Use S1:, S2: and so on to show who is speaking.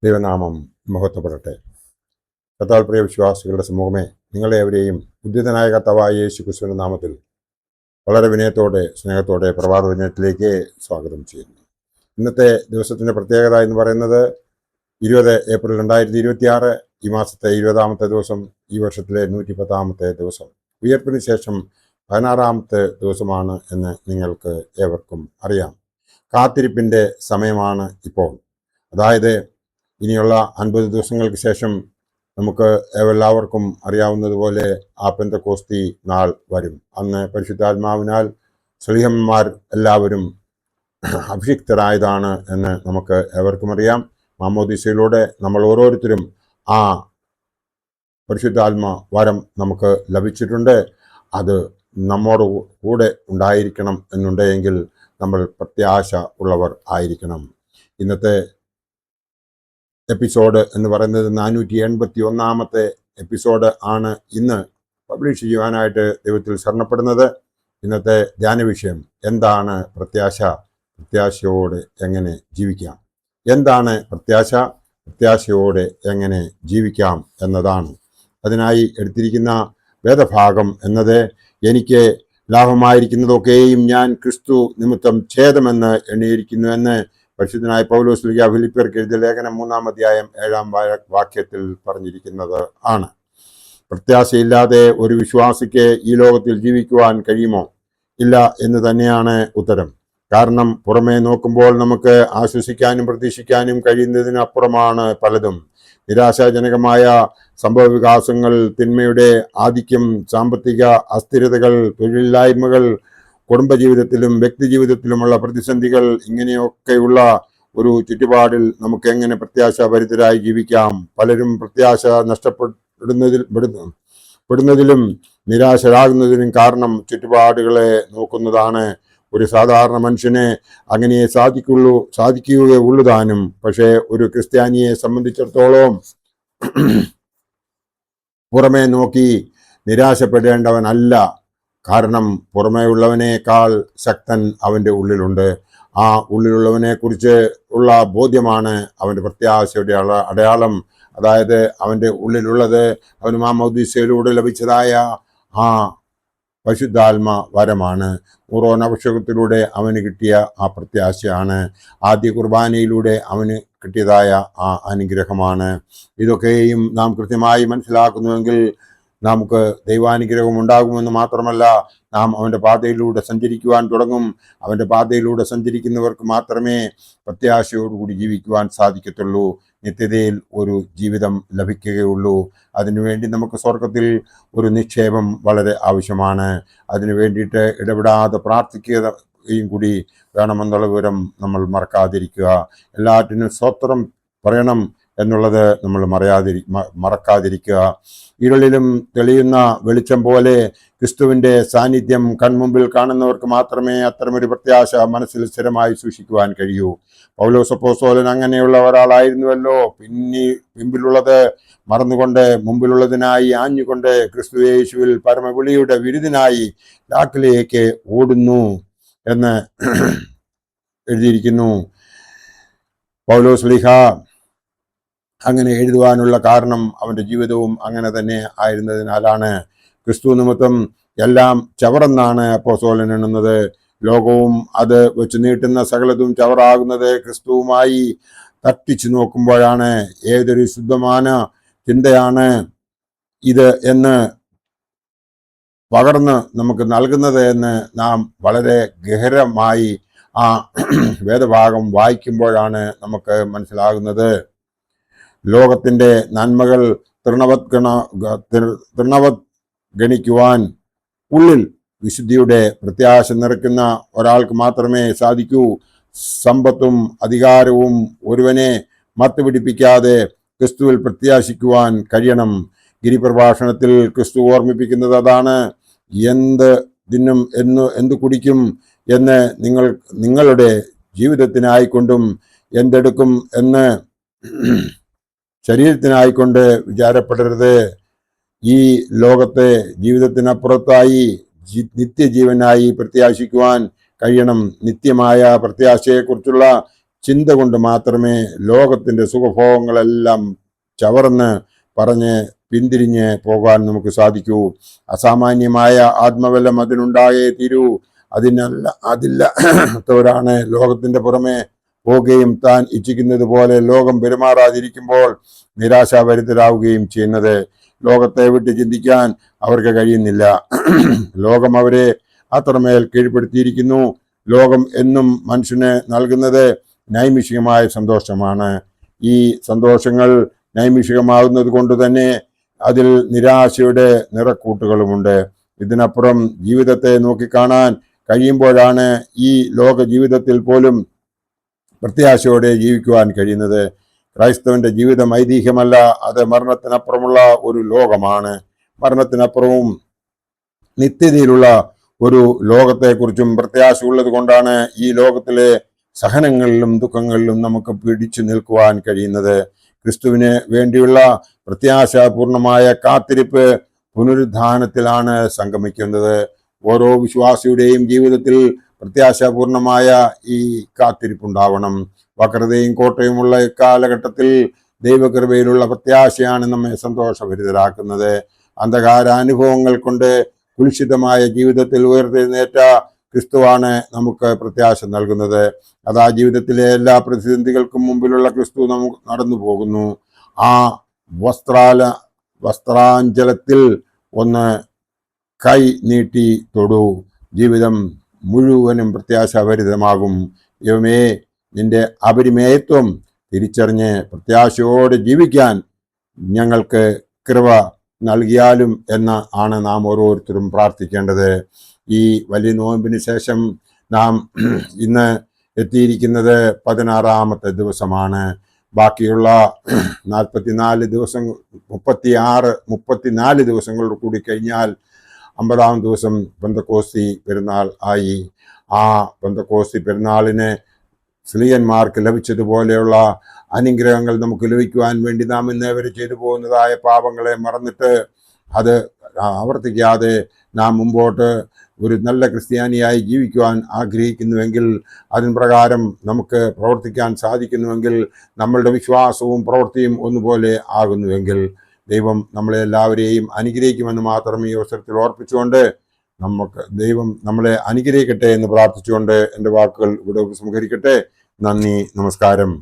S1: ദൈവനാമം മഹത്വപ്പെടട്ടെ. കർത്താവിൽ പ്രിയ വിശ്വാസികളുടെ സമൂഹമേ, നിങ്ങളെവരെയും ഉദ്ധിതനായ കർത്താവായ യേശു ക്രിസ്തുവിന്റെ നാമത്തിൽ വളരെ വിനയത്തോടെ സ്നേഹത്തോടെ പ്രഭാത ദിനത്തിലേക്ക് സ്വാഗതം ചെയ്യുന്നു. ഇന്നത്തെ ദിവസത്തിന്റെ പ്രത്യേകത എന്ന് പറയുന്നത് 20 ഏപ്രിൽ 2026, ഈ മാസത്തെ 20-ാമത്തെ ദിവസം, ഈ വർഷത്തിലെ 110-ാമത്തെ ദിവസം, ഉയർപ്പിന് ശേഷം 16-ാമത്തെ ദിവസമാണ് എന്ന് നിങ്ങൾക്ക് ഏവർക്കും അറിയാം. കാത്തിരിപ്പിന്റെ സമയമാണ് ഇപ്പോൾ. അതായത് ഇനിയുള്ള 50 ദിവസങ്ങൾക്ക് ശേഷം നമുക്ക് എല്ലാവർക്കും അറിയാവുന്നതുപോലെ ആ പെന്തക്കോസ്തി നാൾ വരും. അന്ന് പരിശുദ്ധാത്മാവിനാൽ ശ്ലീഹന്മാർ എല്ലാവരും അഭിഷിക്തരായതാണ് എന്ന് നമുക്ക് ഏവർക്കും അറിയാം. മാമോദീസയിലൂടെ നമ്മൾ ഓരോരുത്തരും ആ പരിശുദ്ധാത്മ വരം നമുക്ക് ലഭിച്ചിട്ടുണ്ട്. അത് നമ്മോട് കൂടെ ഉണ്ടായിരിക്കണം എന്നുണ്ടെങ്കിൽ നമ്മൾ പ്രത്യാശ ഉള്ളവർ ആയിരിക്കണം. ഇന്നത്തെ എപ്പിസോഡ് എന്ന് പറയുന്നത് 481-ാമത്തെ എപ്പിസോഡ് ആണ് ഇന്ന് പബ്ലിഷ് ചെയ്യുവാനായിട്ട് ദൈവത്തിൽ ശരണപ്പെടുന്നത്. ഇന്നത്തെ ധ്യാന വിഷയം എന്താണ് പ്രത്യാശ, പ്രത്യാശയോടെ എങ്ങനെ ജീവിക്കാം, എന്താണ് പ്രത്യാശ, പ്രത്യാശയോടെ എങ്ങനെ ജീവിക്കാം എന്നതാണ്. അതിനായി എടുത്തിരിക്കുന്ന വേദഭാഗം എന്നത്, എനിക്ക് ലാഭമായിരിക്കുന്നതൊക്കെയും ഞാൻ ക്രിസ്തു നിമിത്തം ഛേദമെന്ന് എണ്ണിയിരിക്കുന്നു എന്ന് പരിശുദ്ധനായ പൗലോസ് ശ്ലീഹ ഫിലിപ്പിയർക്ക് എഴുതിയ ലേഖനം 3-ാം അധ്യായം 7-ാം വാക്യത്തിൽ പറഞ്ഞിരിക്കുന്നത് ആണ്. പ്രത്യാശയില്ലാതെ ഒരു വിശ്വാസിക്ക് ഈ ലോകത്തിൽ ജീവിക്കുവാൻ കഴിയുമോ? ഇല്ല എന്ന് തന്നെയാണ് ഉത്തരം. കാരണം പുറമേ നോക്കുമ്പോൾ നമുക്ക് ആശ്വസിക്കാനും പ്രതീക്ഷിക്കാനും കഴിയുന്നതിനപ്പുറമാണ് പലതും. നിരാശാജനകമായ സംഭവ വികാസങ്ങൾ, തിന്മയുടെ ആധിക്യം, സാമ്പത്തിക അസ്ഥിരതകൾ, തൊഴിലില്ലായ്മകൾ, കുടുംബജീവിതത്തിലും വ്യക്തിജീവിതത്തിലുമുള്ള പ്രതിസന്ധികൾ, ഇങ്ങനെയൊക്കെയുള്ള ഒരു ചുറ്റുപാടിൽ നമുക്ക് എങ്ങനെ പ്രത്യാശാഭരിതരായി ജീവിക്കാം? പലരും പ്രത്യാശ നഷ്ടപ്പെടുന്നതിലും നിരാശരാകുന്നതിനും കാരണം ചുറ്റുപാടുകളെ നോക്കുന്നതാണ്. ഒരു സാധാരണ മനുഷ്യനെ അങ്ങനെ സാധിക്കുകയുള്ളൂ താനും. പക്ഷേ ഒരു ക്രിസ്ത്യാനിയെ സംബന്ധിച്ചിടത്തോളം പുറമേ നോക്കി നിരാശപ്പെടേണ്ടവനല്ല. കാരണം പുറമേ ഉള്ളവനേക്കാൾ ശക്തൻ അവൻ്റെ ഉള്ളിലുണ്ട്. ആ ഉള്ളിലുള്ളവനെ കുറിച്ച് ഉള്ള ബോധ്യമാണ് അവൻ്റെ പ്രത്യാശയുടെ അടയാളം. അതായത് അവൻ്റെ ഉള്ളിലുള്ളത് അവന് മാമോദീസയിലൂടെ ലഭിച്ചതായ ആ പരിശുദ്ധാത്മ വരമാണ്. അഭിഷേകത്തിലൂടെ അവന് കിട്ടിയ ആ പ്രത്യാശയാണ്. ആദ്യ കുർബാനയിലൂടെ അവന് കിട്ടിയതായ ആ അനുഗ്രഹമാണ്. ഇതൊക്കെയും നാം കൃത്യമായി മനസ്സിലാക്കുന്നുവെങ്കിൽ നമുക്ക് ദൈവാനുഗ്രഹം ഉണ്ടാകുമെന്ന് മാത്രമല്ല, നാം അവൻ്റെ പാതയിലൂടെ സഞ്ചരിക്കുവാൻ തുടങ്ങും. അവൻ്റെ പാതയിലൂടെ സഞ്ചരിക്കുന്നവർക്ക് മാത്രമേ പ്രത്യാശയോടുകൂടി ജീവിക്കുവാൻ സാധിക്കത്തുള്ളൂ, നിത്യതയിൽ ഒരു ജീവിതം ലഭിക്കുകയുള്ളൂ. അതിനുവേണ്ടി നമുക്ക് സ്വർഗത്തിൽ ഒരു നിക്ഷേപം വളരെ ആവശ്യമാണ്. അതിനു വേണ്ടിയിട്ട് ഇടപെടാതെ പ്രാർത്ഥിക്കുകയും കൂടി വേണമെന്നുള്ള വിവരം നമ്മൾ മറക്കാതിരിക്കുക. എല്ലാറ്റിനും സ്തോത്രം പറയണം എന്നുള്ളത് നമ്മൾ മറക്കാതിരിക്കുക. ഇരുളിലും തെളിയുന്ന വെളിച്ചം പോലെ ക്രിസ്തുവിൻ്റെ സാന്നിധ്യം കൺമുമ്പിൽ കാണുന്നവർക്ക് മാത്രമേ അത്തരമൊരു പ്രത്യാശ മനസ്സിൽ സ്ഥിരമായി സൂക്ഷിക്കുവാൻ കഴിയൂ. പൗലോസ് അപ്പോസ്തലൻ അങ്ങനെയുള്ള ഒരാളായിരുന്നുവല്ലോ. പിമ്പിലുള്ളത് മറന്നുകൊണ്ട് മുമ്പിലുള്ളതിനായി ആഞ്ഞുകൊണ്ട് ക്രിസ്തു യേശുവിൽ പരമവിളിയുടെ വിരുദിനായി ലാക്കിലേക്ക് ഓടുന്നു എന്ന് എഴുതിയിരിക്കുന്നു. പൗലോസ് ശ്ലീഹ അങ്ങനെ എഴുതുവാനുള്ള കാരണം അവൻ്റെ ജീവിതവും അങ്ങനെ തന്നെ ആയിരുന്നതിനാലാണ്. ക്രിസ്തു നിമിത്തം എല്ലാം ചവറെന്നാണ് അപ്പോസ്തലൻ എണ്ണുന്നത്. ലോകവും അത് വെച്ച് നീട്ടുന്ന സകലതും ചവറാകുന്നത് ക്രിസ്തുവുമായി തട്ടിച്ചു നോക്കുമ്പോഴാണ്. ഏതൊരു ശുദ്ധமான ചിന്തയാണ് ഇത് എന്ന് പകർന്ന് നമുക്ക് നൽകുന്നത് എന്ന് നാം വളരെ ഗഹനമായി ആ വേദഭാഗം വായിക്കുമ്പോഴാണ് നമുക്ക് മനസ്സിലാകുന്നത്. ലോകത്തിൻ്റെ നന്മകൾ തൃണവത് ഗണിക്കുവാൻ ഉള്ളിൽ വിശുദ്ധിയുടെ പ്രത്യാശ നിറയ്ക്കുന്ന ഒരാൾക്ക് മാത്രമേ സാധിക്കൂ. സമ്പത്തും അധികാരവും ഒരുവനെ മത്തുപിടിപ്പിക്കാതെ ക്രിസ്തുവിൽ പ്രത്യാശിക്കുവാൻ കഴിയണം. ഗിരിപ്രഭാഷണത്തിൽ ക്രിസ്തു ഓർമ്മിപ്പിക്കുന്നത് അതാണ്. എന്ത് തിന്നും എന്ത് കുടിക്കും എന്ന് നിങ്ങളുടെ ജീവിതത്തിനായിക്കൊണ്ടും എന്തെടുക്കും എന്ന് ശരീരത്തിനായിക്കൊണ്ട് വിചാരപ്പെടരുത്. ഈ ലോകത്തെ ജീവിതത്തിനപ്പുറത്തായി നിത്യജീവനായി പ്രത്യാശിക്കുവാൻ കഴിയണം. നിത്യമായ പ്രത്യാശയെക്കുറിച്ചുള്ള ചിന്ത കൊണ്ട് മാത്രമേ ലോകത്തിൻ്റെ സുഖഭോഗങ്ങളെല്ലാം ചവർന്ന് പറഞ്ഞ് പിന്തിരിഞ്ഞ് പോകാൻ നമുക്ക് സാധിക്കൂ. അസാമാന്യമായ ആത്മബലം അതിനുണ്ടായേ തീരൂ. അതില്ലാത്തവരാണ് ലോകത്തിന്റെ പുറമെ പോവുകയും താൻ ഇച്ഛിക്കുന്നത് പോലെ ലോകം പെരുമാറാതിരിക്കുമ്പോൾ നിരാശാഭരിതരാവുകയും ചെയ്യുന്നത്. ലോകത്തെ വിട്ട് ചിന്തിക്കാൻ അവർക്ക് കഴിയുന്നില്ല. ലോകം അവരെ അത്രമേൽ കീഴ്പ്പെടുത്തിയിരിക്കുന്നു. ലോകം എന്നും മനുഷ്യന് നൽകുന്നത് നൈമിഷികമായ സന്തോഷമാണ്. ഈ സന്തോഷങ്ങൾ നൈമിഷികമാകുന്നത് കൊണ്ട് തന്നെ അതിൽ നിരാശയുടെ നിറക്കൂട്ടുകളുമുണ്ട്. ഇതിനപ്പുറം ജീവിതത്തെ നോക്കിക്കാണാൻ കഴിയുമ്പോഴാണ് ഈ ലോക ജീവിതത്തിൽ പോലും പ്രത്യാശയോടെ ജീവിക്കുവാൻ കഴിയുന്നത്. ക്രൈസ്തവന്റെ ജീവിതം ഐതിഹ്യമല്ല, അത് മരണത്തിനപ്പുറമുള്ള ഒരു ലോകമാണ്. മരണത്തിനപ്പുറവും നിത്യതയിലുള്ള ഒരു ലോകത്തെക്കുറിച്ചും പ്രത്യാശ ഉള്ളത് കൊണ്ടാണ് ഈ ലോകത്തിലെ സഹനങ്ങളിലും ദുഃഖങ്ങളിലും നമുക്ക് പിടിച്ചു നിൽക്കുവാൻ കഴിയുന്നത്. ക്രിസ്തുവിന് വേണ്ടിയുള്ള പ്രത്യാശാപൂർണമായ കാത്തിരിപ്പ് പുനരുദ്ധാനത്തിലാണ് സംഗമിക്കുന്നത്. ഓരോ വിശ്വാസിയുടെയും ജീവിതത്തിൽ പ്രത്യാശാപൂർണമായ ഈ കാത്തിരിപ്പുണ്ടാവണം. വക്രതയും കോട്ടയുമുള്ള ഇക്കാലഘട്ടത്തിൽ ദൈവകൃപയിലുള്ള പ്രത്യാശയാണ് നമ്മെ സന്തോഷഭരിതരാക്കുന്നത്. അന്ധകാരാനുഭവങ്ങൾ കൊണ്ട് കുലുഷിതമായ ജീവിതത്തിൽ ഉയർത്തെഴുന്നേറ്റ ക്രിസ്തുവാണ് നമുക്ക് പ്രത്യാശ നൽകുന്നത്. അതാ ജീവിതത്തിലെ എല്ലാ പ്രതിസന്ധികൾക്കും മുമ്പിലുള്ള ക്രിസ്തു നമുക്ക് നടന്നു പോകുന്നു. ആ വസ്ത്രാഞ്ചലത്തിൽ ഒന്ന് കൈ നീട്ടി തൊടൂ. ജീവിതം മുഴുവനും പ്രത്യാശാഭരിതമാകും. ദൈവമേ, നിന്റെ അപരിമേയത്വം തിരിച്ചറിഞ്ഞ് പ്രത്യാശയോടെ ജീവിക്കാൻ ഞങ്ങൾക്ക് കൃപ നൽകിയാലും എന്ന് ആണ് നാം ഓരോരുത്തരും പ്രാർത്ഥിക്കേണ്ടത്. ഈ വലിയ നോയമ്പിന് ശേഷം നാം ഇന്ന് എത്തിയിരിക്കുന്നത് 16-ാമത്തെ ദിവസമാണ്. ബാക്കിയുള്ള 44 ദിവസങ്ങൾ 34 ദിവസങ്ങൾ കൂടി കഴിഞ്ഞാൽ 50-ാം ദിവസം പെന്തക്കോസ്തി പെരുന്നാൾ ആയി. ആ പെന്തക്കോസ്തി പെരുന്നാളിന് സ്ലീഹന്മാർക്ക് ലഭിച്ചതുപോലെയുള്ള അനുഗ്രഹങ്ങൾ നമുക്ക് ലഭിക്കുവാൻ വേണ്ടി നാം ഇന്നേവരെ ചെയ്തു പോകുന്നതായ പാപങ്ങളെ മറന്നിട്ട് അത് ആവർത്തിക്കാതെ നാം മുമ്പോട്ട് ഒരു നല്ല ക്രിസ്ത്യാനിയായി ജീവിക്കുവാൻ ആഗ്രഹിക്കുന്നുവെങ്കിൽ, അതിന് പ്രകാരം നമുക്ക് പ്രവർത്തിക്കാൻ സാധിക്കുന്നുവെങ്കിൽ, നമ്മളുടെ വിശ്വാസവും പ്രവൃത്തിയും ഒന്നുപോലെ ആകുന്നുവെങ്കിൽ ദൈവം നമ്മളെ എല്ലാവരെയും അനുഗ്രഹിക്കുമെന്ന് മാത്രം ഈ അവസരത്തിൽ ഓർപ്പിച്ചുകൊണ്ട് ദൈവം നമ്മളെ അനുഗ്രഹിക്കട്ടെ എന്ന് പ്രാർത്ഥിച്ചുകൊണ്ട് എൻ്റെ വാക്കുകൾ ഇവിടെ ഉപസംഹരിക്കട്ടെ. നന്ദി, നമസ്കാരം.